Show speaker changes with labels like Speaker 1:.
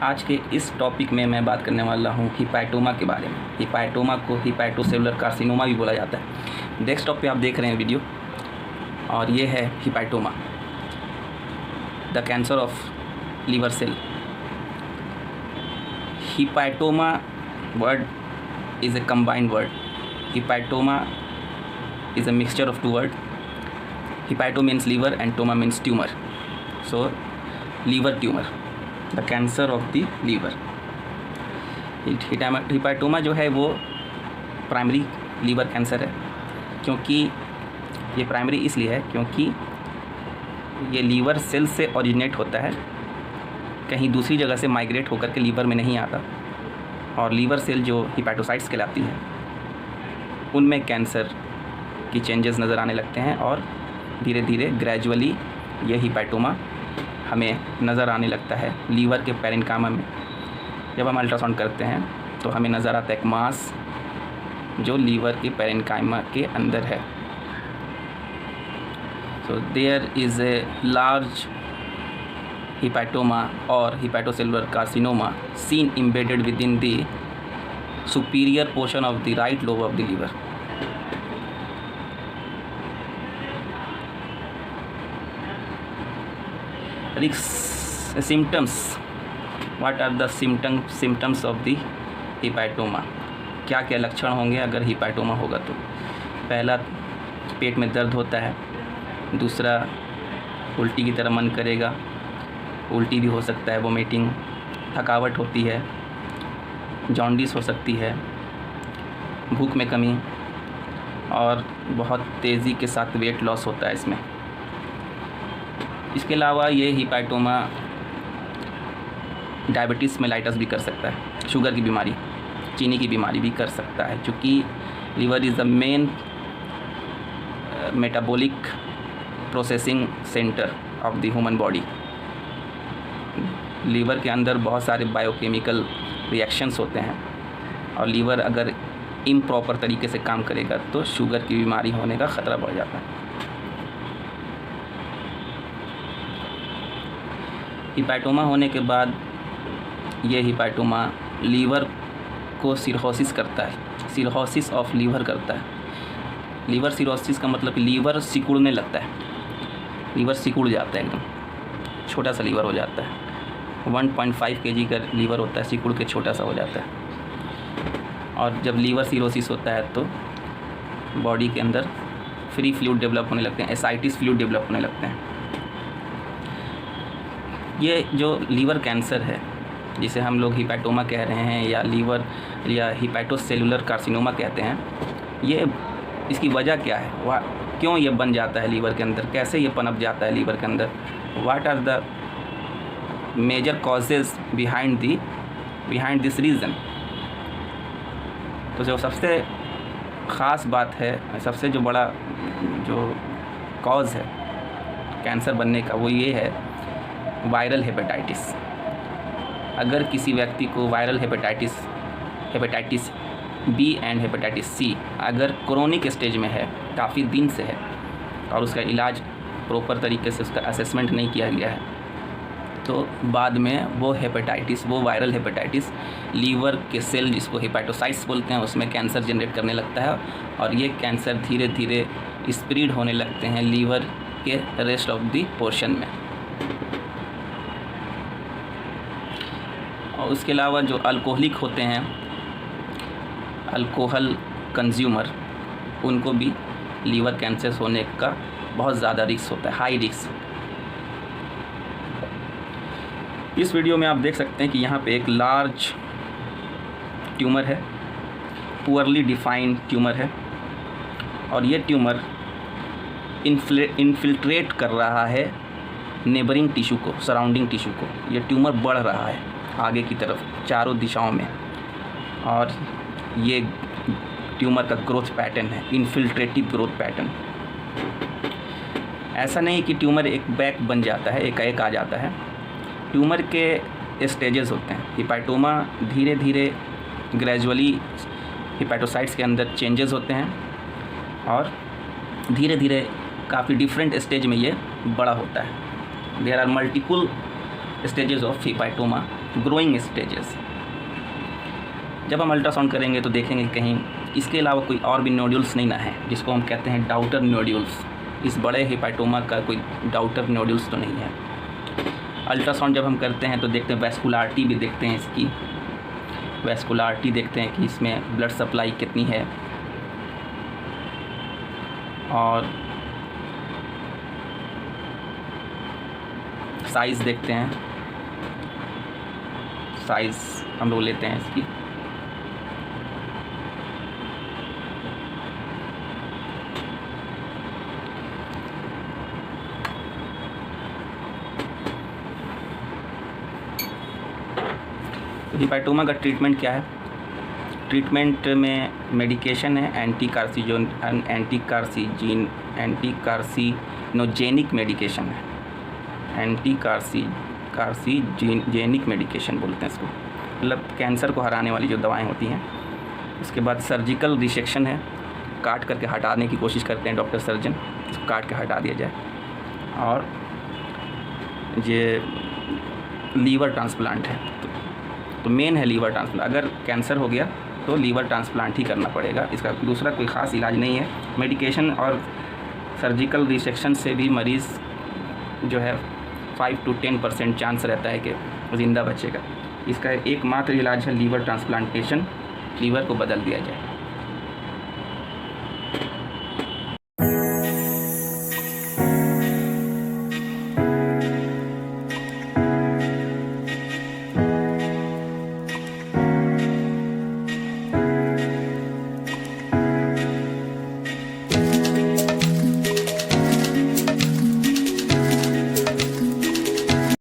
Speaker 1: आज के इस टॉपिक में मैं बात करने वाला हूँ हिपैटोमा के बारे में। हिपैटोमा को हिपैटोसेलुलर कार्सिनोमा भी बोला जाता है। डेस्कटॉप पे आप देख रहे हैं वीडियो, और ये है hepatoma, the cancer of liver cell. Hepatoma word is a combined word. Hepatoma is a mixture of two words. Hepato means liver and toma means tumor. So liver tumor, the cancer of the liver. हिपैटोमा जो है वो primary liver cancer है। क्योंकि ये primary इसलिए है क्योंकि ये लीवर सेल से ओरिजिनेट होता है, कहीं दूसरी जगह से माइग्रेट होकर के लीवर में नहीं आता। और लीवर सेल जो हिपैटोसाइट्स कहलाती हैं उनमें कैंसर की चेंजेस नज़र आने लगते हैं, और धीरे धीरे ग्रेजुअली ये हिपैटोमा हमें नज़र आने लगता है लीवर के पेरेन्काइमा में। जब हम अल्ट्रासाउंड करते हैं तो हमें नज़र आता है एक मास जो लीवर के पेरेन्काइमा के अंदर है। So there is a large hepatoma or hepatocellular carcinoma seen embedded within the superior portion of the right lobe of the liver. Symptoms. What are the symptoms of the hepatoma? क्या क्या लक्षण होंगे अगर हिपैटोमा होगा तो? पहला, पेट में दर्द होता है। दूसरा, उल्टी की तरह मन करेगा, उल्टी भी हो सकता है, वोमिटिंग, थकावट होती है, जॉन्डिस हो सकती है, भूख में कमी, और बहुत तेज़ी के साथ वेट लॉस होता है इसमें। इसके अलावा ये हिपैटोमा डायबिटीज़ मेलाइटस भी कर सकता है, शुगर की बीमारी, चीनी की बीमारी भी कर सकता है, क्योंकि liver is the main metabolic processing centre of the human body. Liver के अंदर बहुत सारे बायोकेमिकल रिएक्शंस होते हैं, और लीवर अगर इम्प्रॉपर तरीके से काम करेगा तो शुगर की बीमारी होने का ख़तरा बढ़ जाता है। हिपैटोमा होने के बाद ये हिपैटोमा लीवर को सिरहोसिस करता है, सिरहोसिस ऑफ लीवर करता है। लीवर सिरोसिस का मतलब कि लीवर सिकुड़ने लगता है, लीवर सिकुड़ जाता है, एकदम छोटा सा लीवर हो जाता है। 1.5 kg का लीवर होता है, सिकुड़ के छोटा सा हो जाता है। और जब लीवर सिरोसिस होता है तो बॉडी के अंदर फ्री फ्लूइड डेवलप होने लगते हैं, एसाइटिस फ्लूइड डेवलप होने लगते हैं। ये जो लीवर कैंसर है, जिसे हम लोग हिपैटोमा कह रहे हैं या लीवर या हिपैटोसेलुलर कार्सिनोमा कहते हैं, ये इसकी वजह क्या है, क्यों ये बन जाता है लीवर के अंदर, कैसे ये पनप जाता है लीवर के अंदर, what are the major causes behind this reason. तो जो सबसे ख़ास बात है, सबसे जो बड़ा जो कॉज है कैंसर बनने का, वो ये है वायरल हेपेटाइटिस। अगर किसी व्यक्ति को viral hepatitis B and hepatitis C अगर क्रोनिक स्टेज में है, काफ़ी दिन से है, और उसका इलाज प्रॉपर तरीके से उसका असेसमेंट नहीं किया गया है, तो बाद में वो हेपेटाइटिस, वो वायरल हेपेटाइटिस लीवर के सेल जिसको हेपेटोसाइट्स बोलते हैं उसमें कैंसर जनरेट करने लगता है, और ये कैंसर धीरे धीरे स्प्रेड होने लगते हैं लीवर के रेस्ट ऑफ दी पोर्शन में। और उसके अलावा जो अल्कोहलिक होते हैं, अल्कोहल कंज्यूमर, उनको भी लीवर कैंसर होने का बहुत ज़्यादा रिस्क होता है, हाई रिस्क। इस वीडियो में आप देख सकते हैं कि यहाँ पे एक लार्ज ट्यूमर है, पुअरली डिफाइंड ट्यूमर है, और ये ट्यूमर इन्फिल्ट्रेट कर रहा है नेबरिंग टिश्यू को, सराउंडिंग टिश्यू को। ये ट्यूमर बढ़ रहा है आगे की तरफ चारों दिशाओं में, और ये ट्यूमर का ग्रोथ पैटर्न है इन्फिल्ट्रेटिव ग्रोथ पैटर्न। ऐसा नहीं कि ट्यूमर एक बैक बन जाता है, एक आ जाता है। ट्यूमर के स्टेजेस होते हैं। हिपैटोमा धीरे धीरे ग्रेजुअली हिपैटोसाइट्स के अंदर चेंजेस होते हैं, और धीरे धीरे काफ़ी डिफरेंट स्टेज में ये बड़ा होता है। There are multiple stages of hepatoma growing stages. जब हम अल्ट्रासाउंड करेंगे तो देखेंगे कहीं इसके अलावा कोई और भी नोड्यूल्स नहीं ना है, जिसको हम कहते हैं डाउटर नोड्यूल्स। इस बड़े हेपाटोमा का कोई डाउटर नोड्यूल्स तो नहीं है। अल्ट्रासाउंड जब हम करते हैं तो देखते हैं वैस्कुलारिटी भी देखते हैं इसकी, वैस्कुलारिटी देखते हैं कि इसमें ब्लड सप्लाई कितनी है, और साइज़ देखते हैं, साइज़ हम लोग लेते हैं इसकी। तो हिपाटोमा का ट्रीटमेंट क्या है? ट्रीटमेंट में मेडिकेशन है, एंटीकार्सिनोजेनिक मेडिकेशन है, एंटीकार्सिजेनिक मेडिकेशन बोलते हैं इसको, मतलब कैंसर को हराने वाली जो दवाएं होती हैं। उसके बाद सर्जिकल रिसेक्शन है, काट करके हटाने की कोशिश करते हैं डॉक्टर सर्जन, इसको काट के हटा दिया जाए। और ये लीवर ट्रांसप्लांट है, तो मेन है लीवर ट्रांसप्लांट। अगर कैंसर हो गया तो लीवर ट्रांसप्लांट ही करना पड़ेगा, इसका दूसरा कोई ख़ास इलाज नहीं है। मेडिकेशन और सर्जिकल रिसेक्शन से भी मरीज़ जो है 5 to 10% चांस रहता है कि ज़िंदा बचेगा। इसका एकमात्र इलाज है लीवर ट्रांसप्लांटेशन, लीवर को बदल दिया जाए।